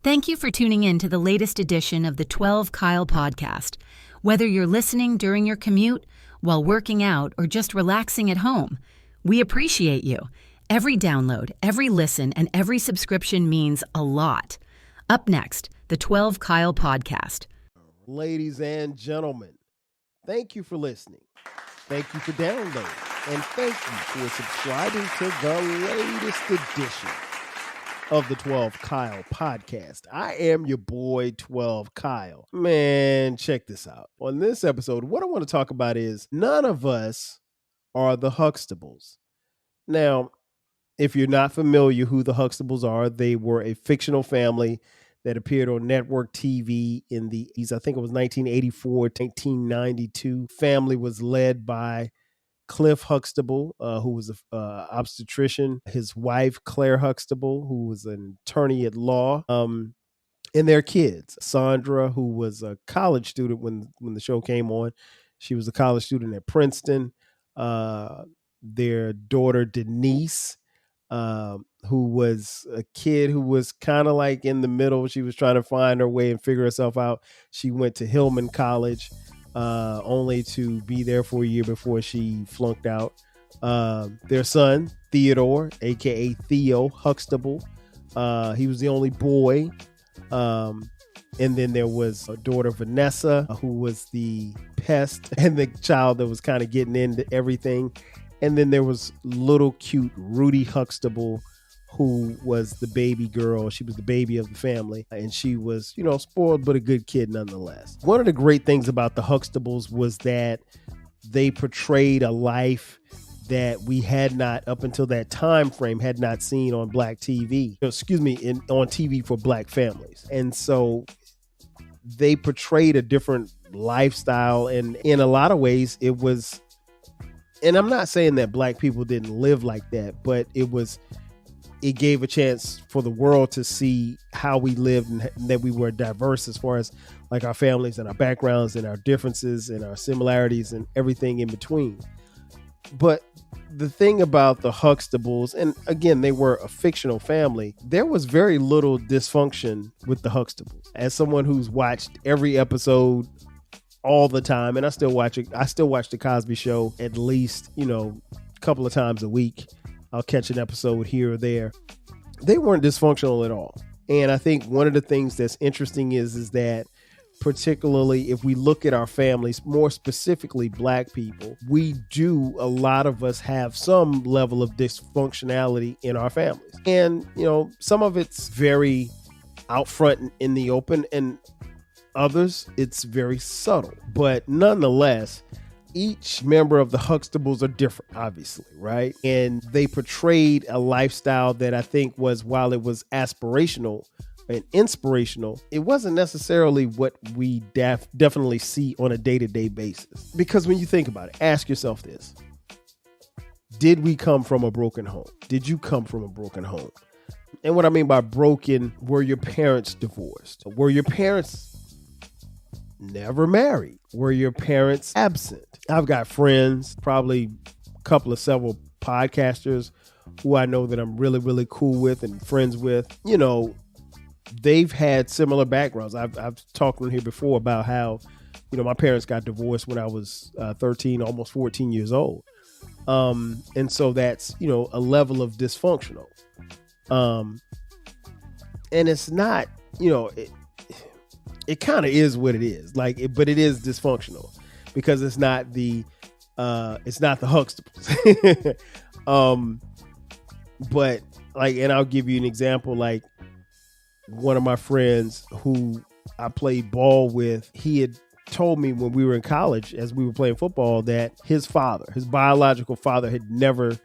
Thank you for tuning in to the latest edition of the 12 Kyle podcast. Whether you're listening during your commute, while working out, or just relaxing at home, we appreciate you. Every download, every listen, and every subscription means a lot. Up next, the 12 Kyle podcast. Ladies and gentlemen, thank you for listening. Thank you for downloading. And thank you for subscribing to the latest edition of the 12 Kyle podcast. I am your boy 12 Kyle. Man, check this out. On this episode, what I want to talk about is none of us are the Huxtables. Now, if you're not familiar who the Huxtables are, they were a fictional family that appeared on network TV in I think it was 1984, 1992. Family was led by Cliff Huxtable, who was an obstetrician, his wife, Claire Huxtable, who was an attorney at law, and their kids. Sandra, who was a college student when the show came on. She was a college student at Princeton. Their daughter, Denise, who was a kid who was kind of like in the middle. She was trying to find her way and figure herself out. She went to Hillman College, only to be there for a year before she flunked out. Their son, Theodore, aka Theo Huxtable, he was the only boy. And then there was a daughter, Vanessa, who was the pest and the child that was kind of getting into everything. And then there was little cute Rudy Huxtable, who was the baby girl. She was the baby of the family, and she was, spoiled, but a good kid nonetheless. One of the great things about the Huxtables was that they portrayed a life that we had not, up until that time frame, had not seen on Black TV. On TV for Black families. And so they portrayed a different lifestyle, and in a lot of ways it was, and I'm not saying that Black people didn't live like that, but it gave a chance for the world to see how we lived and that we were diverse as far as like our families and our backgrounds and our differences and our similarities and everything in between. But the thing about the Huxtables, and again, they were a fictional family, there was very little dysfunction with the Huxtables. As someone who's watched every episode all the time, and I still watch it. I still watch the Cosby Show at least, a couple of times a week. I'll catch an episode here or there. They weren't dysfunctional at all. And I think one of the things that's interesting is that particularly if we look at our families, more specifically Black people, a lot of us have some level of dysfunctionality in our families. And, some of it's very out front in the open, and others, it's very subtle. But nonetheless, each member of the Huxtables are different, obviously, right? And they portrayed a lifestyle that I think was, while it was aspirational and inspirational, it wasn't necessarily what we definitely see on a day-to-day basis. Because when you think about it, ask yourself this. Did we come from a broken home? Did you come from a broken home? And what I mean by broken, were your parents divorced? Were your parents never married? Were your parents absent? I've got friends, probably several podcasters who I know that I'm really, really cool with and friends with. They've had similar backgrounds. I've talked on here before about how, my parents got divorced when I was 13, almost 14 years old. And so that's, a level of dysfunctional. And it's not, it kind of is what it is, but it is dysfunctional because it's not the Huxtables. But and I'll give you an example. Like, one of my friends who I played ball with, he had told me when we were in college, as we were playing football, that his biological father, had never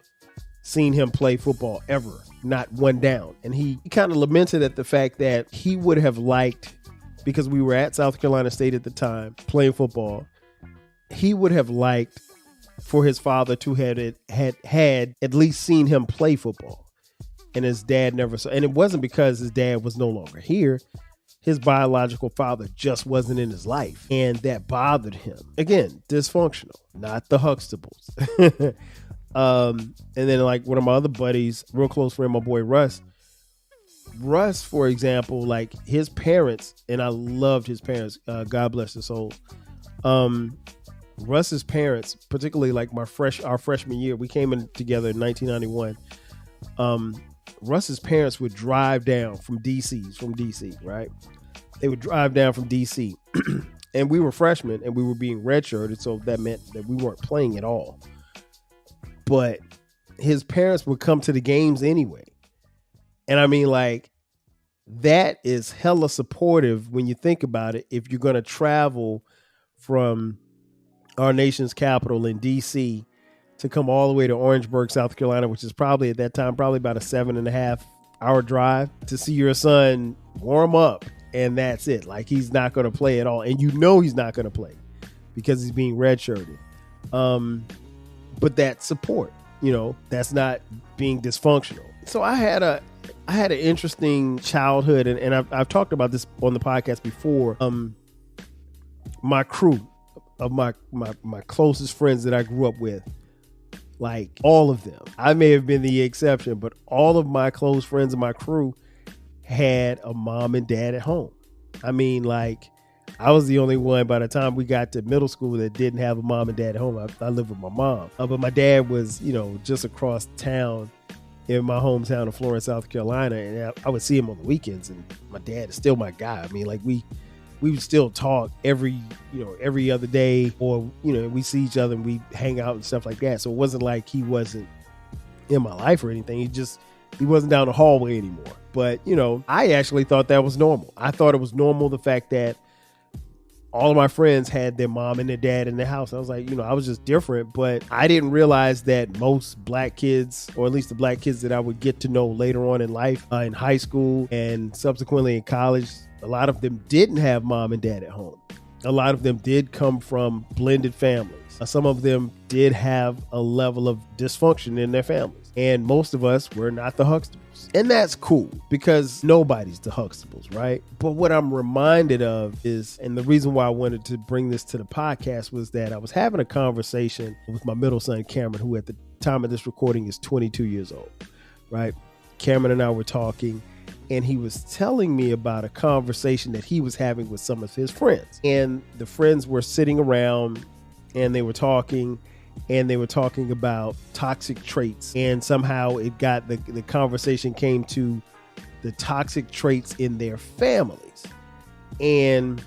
seen him play football ever, not one down. And he kind of lamented at the fact that he would have liked, because we were at South Carolina State at the time playing football, he would have liked for his father to had at least seen him play football. And his dad never saw. And it wasn't because his dad was no longer here. His biological father just wasn't in his life. And that bothered him. Again, dysfunctional, not the Huxtables. And then one of my other buddies, real close friend, my boy Russ, Russ, for example, like his parents, and I loved his parents, God bless his soul. Russ's parents, particularly like our freshman year, we came in together in 1991. Russ's parents would drive down from DC, right? They would drive down from DC and we were freshmen and we were being redshirted. So that meant that we weren't playing at all, but his parents would come to the games anyway. And I mean, like, that is hella supportive when you think about it. If you're going to travel from our nation's capital in DC to come all the way to Orangeburg, South Carolina, which is probably at that time, probably about a 7.5 hour drive to see your son warm up. And that's it. Like, he's not going to play at all. And you know, he's not going to play because he's being redshirted. But that support, you know, that's not being dysfunctional. So I had an interesting childhood, and I've talked about this on the podcast before. My crew of my closest friends that I grew up with, like all of them, I may have been the exception, but all of my close friends in my crew had a mom and dad at home. I mean, like, I was the only one by the time we got to middle school that didn't have a mom and dad at home. I lived with my mom, but my dad was, you know, just across town in my hometown of Florence, South Carolina, and I would see him on the weekends. And my dad is still my guy. I mean, like, we would still talk every other day, or, you know, we see each other and we hang out and stuff like that. So it wasn't like he wasn't in my life or anything. He wasn't down the hallway anymore. But, you know, I actually thought that was normal. I thought it was normal, the fact that all of my friends had their mom and their dad in the house. I was like, you know, I was just different, but I didn't realize that most black kids, or at least the black kids that I would get to know later on in life, in high school and subsequently in college, a lot of them didn't have mom and dad at home. A lot of them did come from blended families. Some of them did have a level of dysfunction in their families. And most of us were not the Huxtables. And that's cool, because nobody's the Huxtables, right? But what I'm reminded of is, and the reason why I wanted to bring this to the podcast, was that I was having a conversation with my middle son, Cameron, who at the time of this recording is 22 years old, right? Cameron and I were talking, and he was telling me about a conversation that he was having with some of his friends. And the friends were sitting around and they were talking about toxic traits. And somehow it got, the conversation came to the toxic traits in their families. And,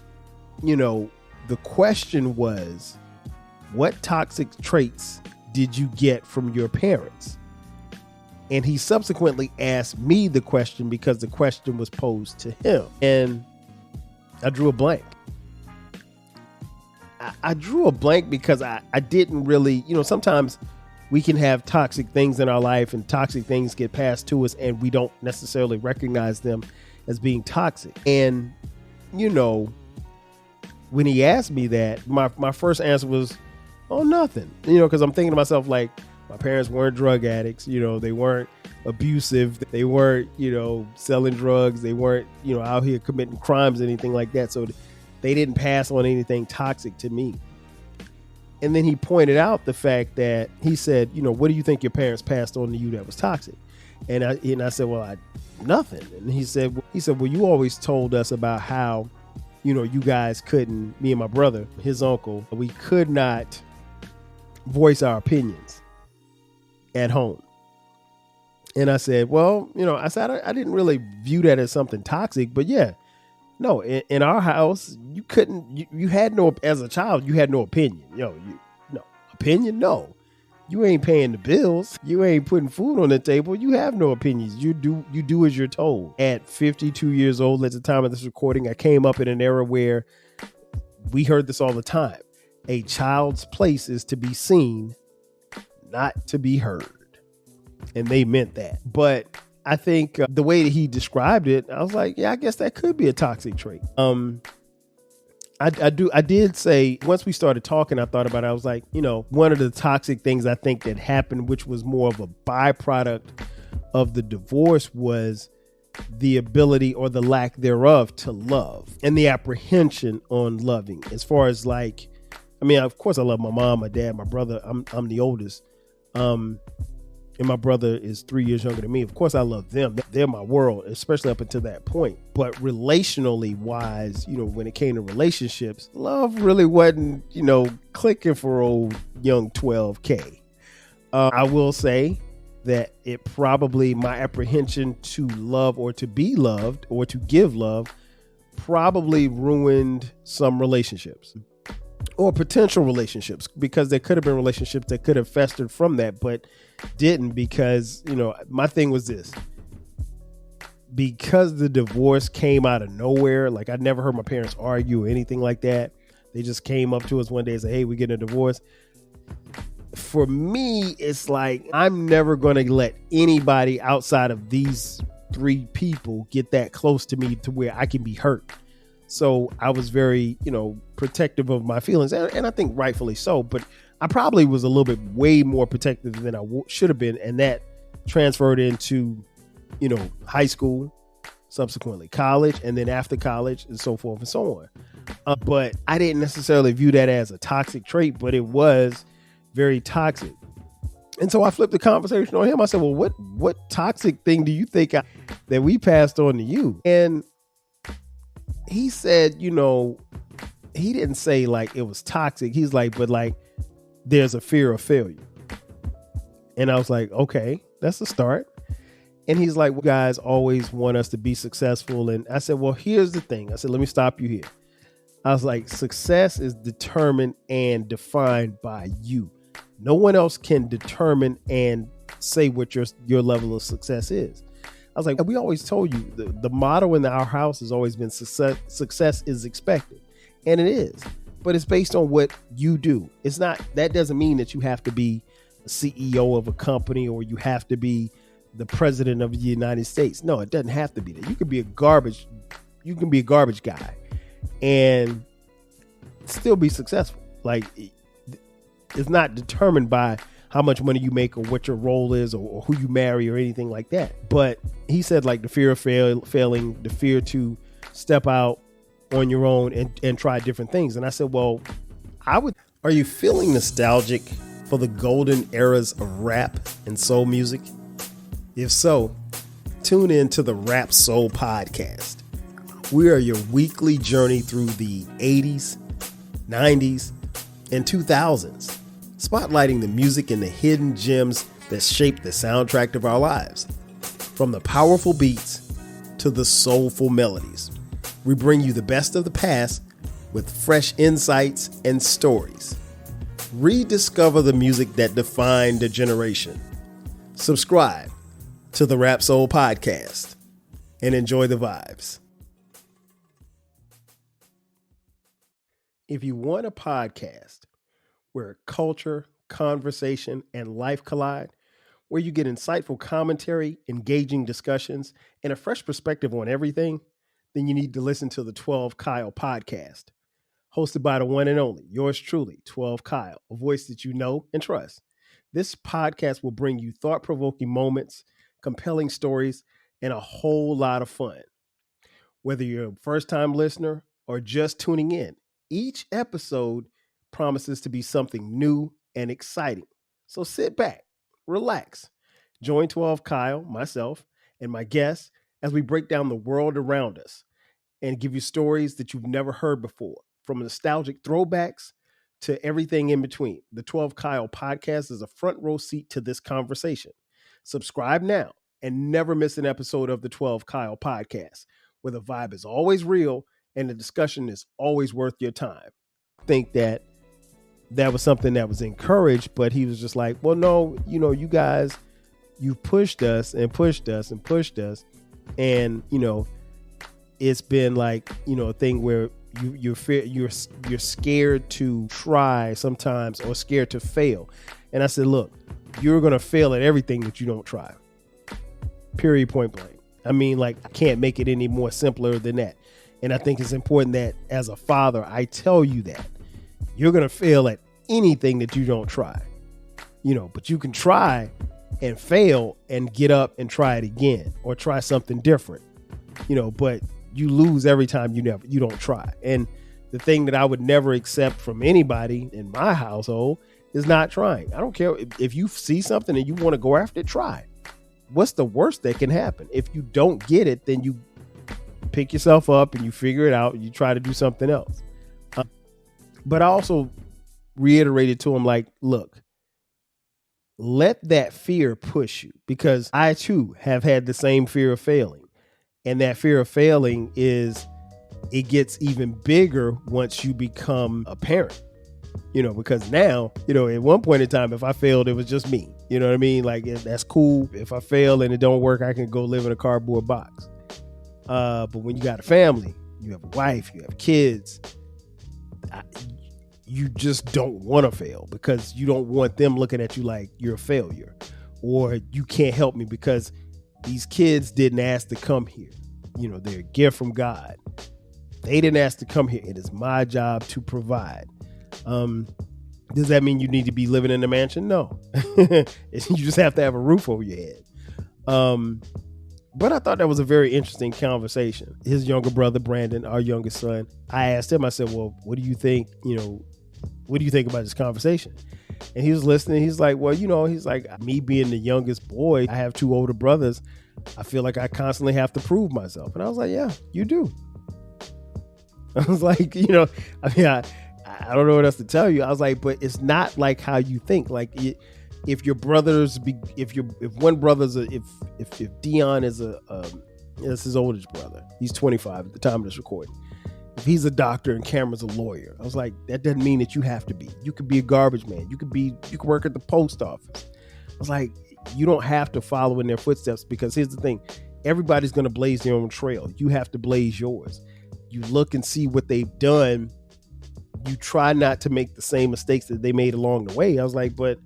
you know, the question was, what toxic traits did you get from your parents? And he subsequently asked me the question because the question was posed to him. And I drew a blank. I drew a blank because I didn't really, you know, sometimes we can have toxic things in our life and toxic things get passed to us and we don't necessarily recognize them as being toxic. And, you know, when he asked me that, my first answer was, oh, nothing, you know, because I'm thinking to myself, like, my parents weren't drug addicts, you know, they weren't abusive, they weren't, you know, selling drugs, they weren't, you know, out here committing crimes, anything like that. So they didn't pass on anything toxic to me. And then he pointed out the fact that, he said, you know, what do you think your parents passed on to you that was toxic? And I said, well, nothing. And he said, well, you always told us about how, you know, you guys couldn't, me and my brother, his uncle, we could not voice our opinions at home. And I said, well, you know, I didn't really view that as something toxic, but yeah, no, in our house, you couldn't, you had no, as a child, you had no opinion. Opinion? No. You ain't paying the bills. You ain't putting food on the table. You have no opinions. You do as you're told. At 52 years old, at the time of this recording, I came up in an era where we heard this all the time. A child's place is to be seen, not to be heard. And they meant that. But I think the way that he described it, I was like, yeah, I guess that could be a toxic trait. I did say, once we started talking, I thought about it. I was like, you know, one of the toxic things I think that happened, which was more of a byproduct of the divorce, was the ability or the lack thereof to love and the apprehension on loving. As far as, like, I mean, of course I love my mom, my dad, my brother. I'm the oldest. and my brother is 3 years younger than me. Of course, I love them. They're my world, especially up until that point. But relationally wise, when it came to relationships, love really wasn't, clicking for old young 12K. I will say that it probably, my apprehension to love or to be loved or to give love probably ruined some relationships or potential relationships, because there could have been relationships that could have festered from that, but didn't, because, my thing was this: because the divorce came out of nowhere. Like, I never heard my parents argue or anything like that. They just came up to us one day and said, hey, we're getting a divorce. For me, it's like, I'm never going to let anybody outside of these 3 people get that close to me to where I can be hurt. So I was very, protective of my feelings, and I think rightfully so. But I probably was a little bit way more protective than I should have been. And that transferred into, high school, subsequently college, and then after college, and so forth and so on. But I didn't necessarily view that as a toxic trait, but it was very toxic. And so I flipped the conversation on him. I said, well, what toxic thing do you think that we passed on to you? And he said, he didn't say like it was toxic. He's like, but like, there's a fear of failure. And I was like, okay, that's a start. And he's like, well, guys always want us to be successful. And I said, well, here's the thing. I said, let me stop you here. I was like, success is determined and defined by you. No one else can determine and say what your level of success is. I was like, we always told you the motto in our house has always been success is expected. And it is, but it's based on what you do. It's not, that doesn't mean that you have to be a CEO of a company or you have to be the president of the United States. No, it doesn't have to be that. You can be a garbage guy and still be successful. Like, it's not determined by how much money you make or what your role is or who you marry or anything like that. But he said, like, the fear of failing, the fear to step out on your own and try different things. And I said, well, are you feeling nostalgic for the golden eras of rap and soul music? If so, tune in to the Rap Soul Podcast. We are your weekly journey through the 80s, 90s, and 2000s, spotlighting the music and the hidden gems that shaped the soundtrack of our lives. From the powerful beats to the soulful melodies, we bring you the best of the past with fresh insights and stories. Rediscover the music that defined a generation. Subscribe to the Rap Soul Podcast and enjoy the vibes. If you want a podcast where culture, conversation, and life collide, where you get insightful commentary, engaging discussions, and a fresh perspective on everything, then you need to listen to the 12 Kyle podcast, hosted by the one and only, yours truly, 12 Kyle, a voice that you know and trust. This podcast will bring you thought-provoking moments, compelling stories, and a whole lot of fun. Whether you're a first-time listener or just tuning in, each episode promises to be something new and exciting. So sit back, relax, join 12 Kyle, myself, and my guests as we break down the world around us and give you stories that you've never heard before, from nostalgic throwbacks to everything in between. The 12 Kyle podcast is a front row seat to this conversation. Subscribe now and never miss an episode of the 12 Kyle podcast, where the vibe is always real and the discussion is always worth your time. I think that was something that was encouraged, but he was just like, well, no, you guys, you pushed us and pushed us and pushed us. And, it's been like, a thing where you're scared to try sometimes or scared to fail. And I said, look, you're going to fail at everything that you don't try. Period, point blank. I mean, like, I can't make it any more simpler than that. And I think it's important that as a father, I tell you that you're going to fail at anything that you don't try, but you can try and fail and get up and try it again or try something different, but you lose every time you don't try. And the thing that I would never accept from anybody in my household is not trying. I don't care if you see something and you want to go after it, try. What's the worst that can happen? If you don't get it, then you pick yourself up and you figure it out and you try to do something else. But I also reiterated to him, like, look, let that fear push you, because I too have had the same fear of failing. And that fear of failing it gets even bigger once you become a parent, because now, at one point in time, if I failed, it was just me. You know what I mean? Like, that's cool. If I fail and it don't work, I can go live in a cardboard box. But when you got a family, you have a wife, you have kids, you just don't want to fail, because you don't want them looking at you like you're a failure, or you can't help me because these kids didn't ask to come here. They're a gift from God. They didn't ask to come here. It is my job to provide. Does that mean you need to be living in a mansion? No. You just have to have a roof over your head. But I thought that was a very interesting conversation. His younger brother, Brandon, our youngest son, I asked him, I said, well, what do you think, what do you think about this conversation? And he was listening. He's like, well, he's like, me being the youngest boy, I have 2 older brothers. I feel like I constantly have to prove myself. And I was like, yeah, you do. I was like, I don't know what else to tell you. I was like, but it's not like how you think. Like, if your brothers, if one brother's, if Dion is it's his oldest brother, he's 25 at the time of this recording. If he's a doctor and Cameron's a lawyer, I was like, that doesn't mean that you have to be. You could be a garbage man. You could work at the post office. I was like, you don't have to follow in their footsteps, because here's the thing. Everybody's going to blaze their own trail. You have to blaze yours. You look and see what they've done. You try not to make the same mistakes that they made along the way. I was like, but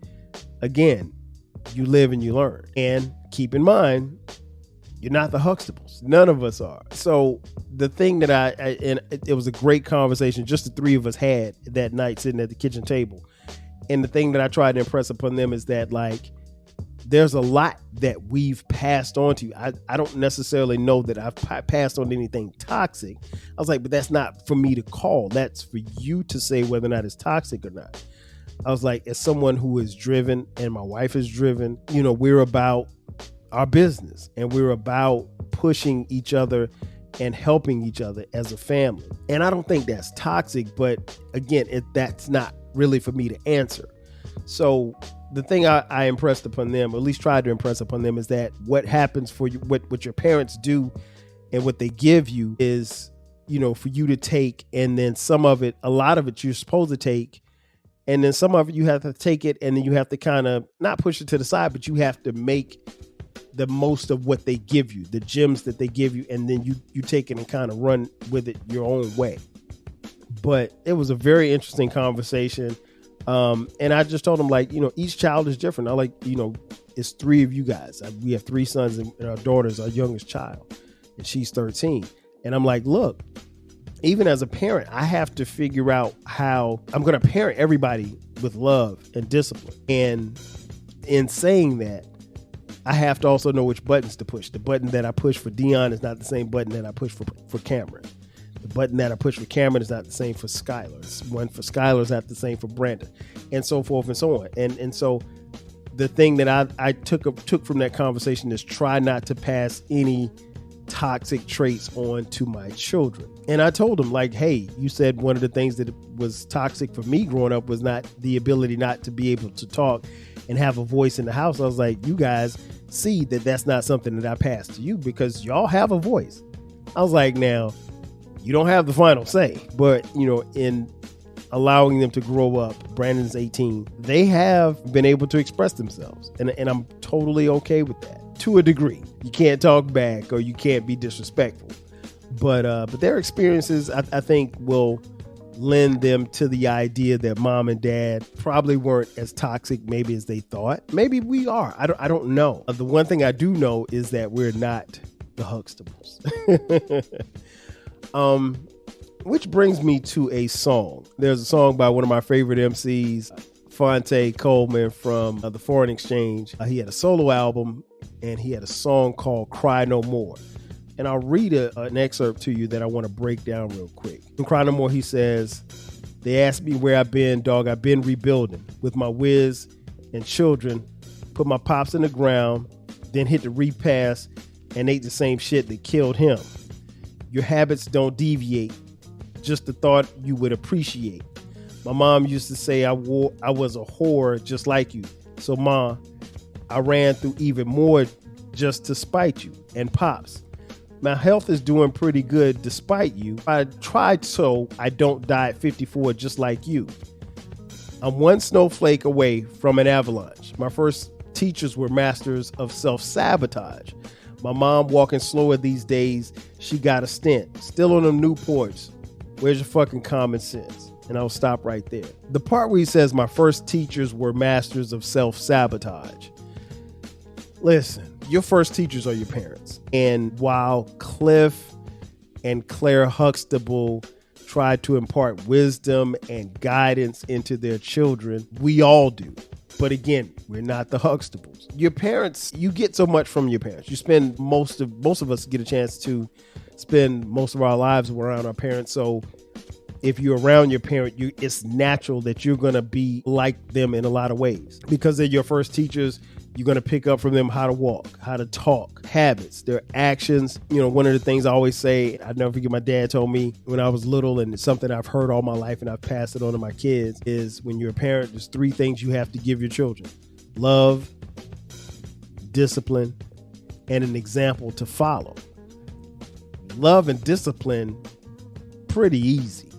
again, you live and you learn. And keep in mind, you're not the Huxtables. None of us are. So the thing that and it was a great conversation just the 3 of us had that night sitting at the kitchen table. And the thing that I tried to impress upon them is that, like, there's a lot that we've passed on to you. I don't necessarily know that I've passed on anything toxic. I was like, but that's not for me to call. That's for you to say whether or not it's toxic or not. I was like, as someone who is driven and my wife is driven, we're about our business and we're about pushing each other and helping each other as a family. And I don't think that's toxic, but again, that's not really for me to answer. So the thing I impressed upon them, or at least tried to impress upon them, is that what happens for you, what your parents do and what they give you is, for you to take. And then a lot of it you're supposed to take. And then some of it you have to take it, and then you have to kind of not push it to the side, but you have to make the most of what they give you, the gems that they give you. And then you take it and kind of run with it your own way. But it was a very interesting conversation. And I just told him, like, each child is different. I like, it's 3 of you guys. We have 3 sons, and our daughter's our youngest child, and she's 13. And I'm like, look, even as a parent, I have to figure out how I'm going to parent everybody with love and discipline. And in saying that, I have to also know which buttons to push. The button that I push for Dion is not the same button that I push for Cameron. The button that I push for Cameron is not the same for Skylar. One for Skylar is not the same for Brandon, and so forth and so on. And so the thing that I took from that conversation is try not to pass any toxic traits on to my children. And I told them, like, hey, you said one of the things that was toxic for me growing up was not the ability not to be able to talk and have a voice in the house. I was like, you guys see that that's not something that I passed to you, because y'all have a voice. I was like, now, you don't have the final say, but, in allowing them to grow up, Brandon's 18, they have been able to express themselves. And I'm totally okay with that to a degree. You can't talk back or you can't be disrespectful. But their experiences, I think, will lend them to the idea that mom and dad probably weren't as toxic maybe as they thought. Maybe we are. I don't know. The one thing I do know is that we're not the Huxtables. Which brings me to a song. There's a song by one of my favorite MCs, Fonte Coleman from the Foreign Exchange. He had a solo album and he had a song called Cry No More. And I'll read an excerpt to you that I want to break down real quick. In Cry No More, he says, They asked me where I've been, dog. I've been rebuilding with my whiz and children. Put my pops in the ground, then hit the repass and ate the same shit that killed him. Your habits don't deviate, just the thought you would appreciate. My mom used to say I was a whore just like you. So, Ma, I ran through even more just to spite you. And Pops, my health is doing pretty good despite you. I tried so I don't die at 54 just like you. I'm one snowflake away from an avalanche. My first teachers were masters of self-sabotage. My mom walking slower these days. She got a stent. Still on them Newports. Where's your fucking common sense? And I'll stop right there. The part where he says my first teachers were masters of self-sabotage. Listen, your first teachers are your parents. And while Cliff and Claire Huxtable tried to impart wisdom and guidance into their children, we all do. But again, we're not the Huxtables. Your parents, you get so much from your parents. You spend most of us get a chance to spend most of our lives around our parents. So if you're around your parent, it's natural that you're going to be like them in a lot of ways. Because they're your first teachers, you're going to pick up from them how to walk, how to talk, habits, their actions. You know, one of the things I always say, I never forget my dad told me when I was little, and it's something I've heard all my life and I've passed it on to my kids, is when you're a parent, there's 3 things you have to give your children: love, discipline, and an example to follow. Love and discipline, pretty easy.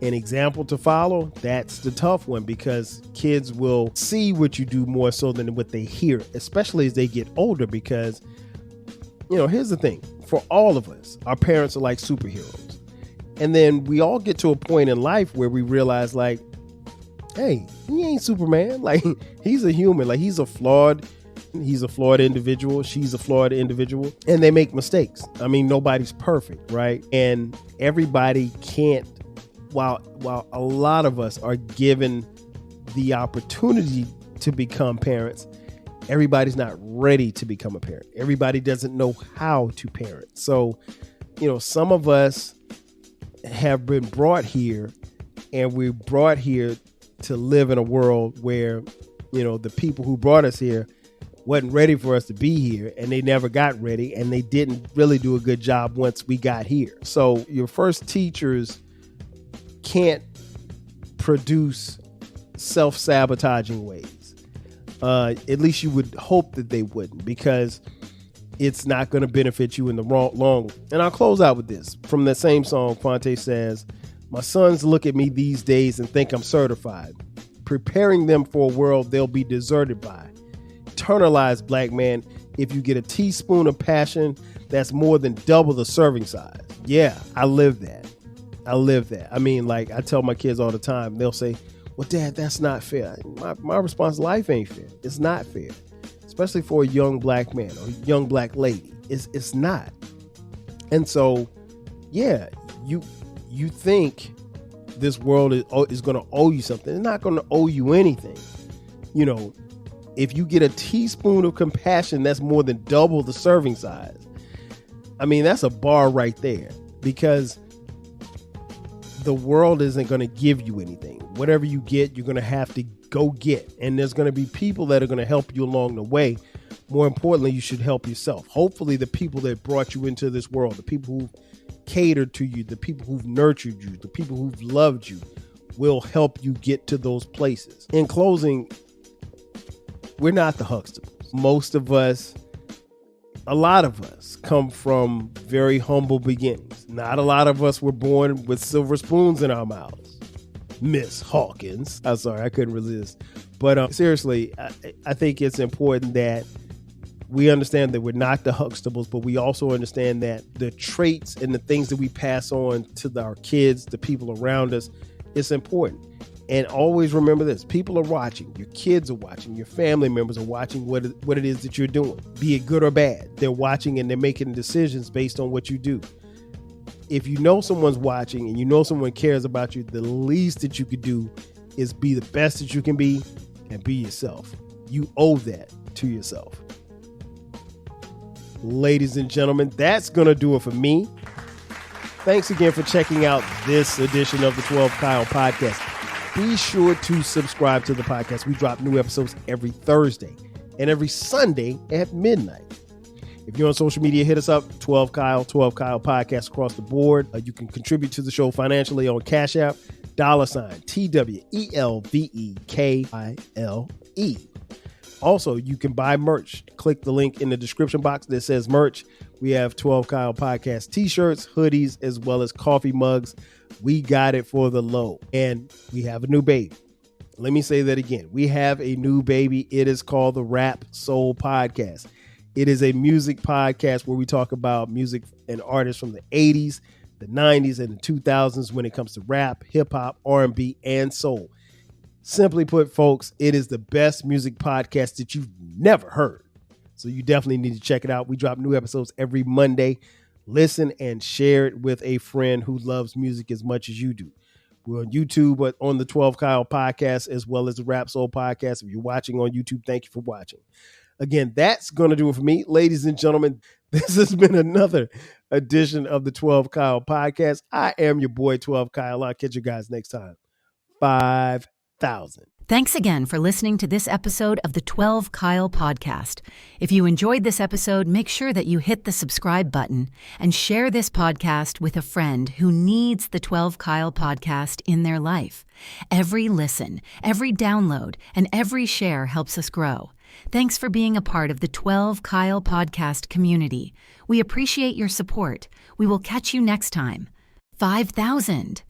An example to follow, that's the tough one, because kids will see what you do more so than what they hear, especially as they get older. Because, you know, here's the thing. For all of us, our parents are like superheroes. And then we all get to a point in life where we realize, like, hey, he ain't Superman. Like, he's a human. Like, he's a flawed individual. She's a flawed individual. And they make mistakes. I mean, nobody's perfect, right? And everybody can't, while a lot of us are given the opportunity to become parents, everybody's not ready to become a parent. Everybody doesn't know how to parent. So, you know, some of us have been brought here, and we're brought here to live in a world where, you know, the people who brought us here wasn't ready for us to be here, and they never got ready, and they didn't really do a good job once we got here. So your first teachers can't produce self-sabotaging ways. At least you would hope that they wouldn't, because it's not going to benefit you in the long. And I'll close out with this. From that same song, Fonte says, my sons look at me these days and think I'm certified, preparing them for a world they'll be deserted by. Internalized black man, if you get a teaspoon of passion, that's more than double the serving size. Yeah, I live that. I mean, like, I tell my kids all the time, they'll say, well, Dad, that's not fair. My response, life ain't fair. It's not fair, especially for a young black man or a young black lady. It's not. And so, yeah, you think this world is going to owe you something. It's not going to owe you anything. You know, if you get a teaspoon of compassion, that's more than double the serving size. I mean, that's a bar right there, because the world isn't going to give you anything. Whatever you get, you're going to have to go get. And there's going to be people that are going to help you along the way. More importantly, you should help yourself. Hopefully the people that brought you into this world, the people who've catered to you, the people who've nurtured you, the people who've loved you, will help you get to those places. In closing, we're not the Huxtables. Most of us, a lot of us, come from very humble beginnings. Not a lot of us were born with silver spoons in our mouths. Miss Hawkins. I'm sorry, I couldn't resist. But seriously, I think it's important that we understand that we're not the Huxtables, but we also understand that the traits and the things that we pass on to our kids, the people around us, it's important. And always remember this: people are watching, your kids are watching, your family members are watching what it is that you're doing, be it good or bad. They're watching and they're making decisions based on what you do. If you know someone's watching and you know someone cares about you, the least that you could do is be the best that you can be and be yourself. You owe that to yourself. Ladies and gentlemen, that's going to do it for me. Thanks again for checking out this edition of the 12 Kyle podcast. Be sure to subscribe to the podcast. We drop new episodes every Thursday and every Sunday at midnight. If you're on social media, hit us up, 12 Kyle podcast across the board. You can contribute to the show financially on Cash App, $TWELVEKILE. Also, you can buy merch. Click the link in the description box that says merch. We have 12 Kyle podcast t-shirts, hoodies, as well as coffee mugs. We got it for the low. And we have a new baby. Let me say that again. We have a new baby. It is called the Rap Soul Podcast. It is a music podcast where we talk about music and artists from the 80s, the 90s, and the 2000s when it comes to rap, hip-hop, R&B, and soul. Simply put, folks, it is the best music podcast that you've never heard. So you definitely need to check it out. We drop new episodes every Monday. Listen and share it with a friend who loves music as much as you do. We're on YouTube, but on the 12 Kyle podcast, as well as the Rap Soul podcast. If you're watching on YouTube, thank you for watching. Again, that's going to do it for me. Ladies and gentlemen, this has been another edition of the 12 Kyle podcast. I am your boy, 12 Kyle. I'll catch you guys next time. 5,000. Thanks again for listening to this episode of the 12 Kyle podcast. If you enjoyed this episode, make sure that you hit the subscribe button and share this podcast with a friend who needs the 12 Kyle podcast in their life. Every listen, every download, and every share helps us grow. Thanks for being a part of the 12 Kyle podcast community. We appreciate your support. We will catch you next time. 5,000.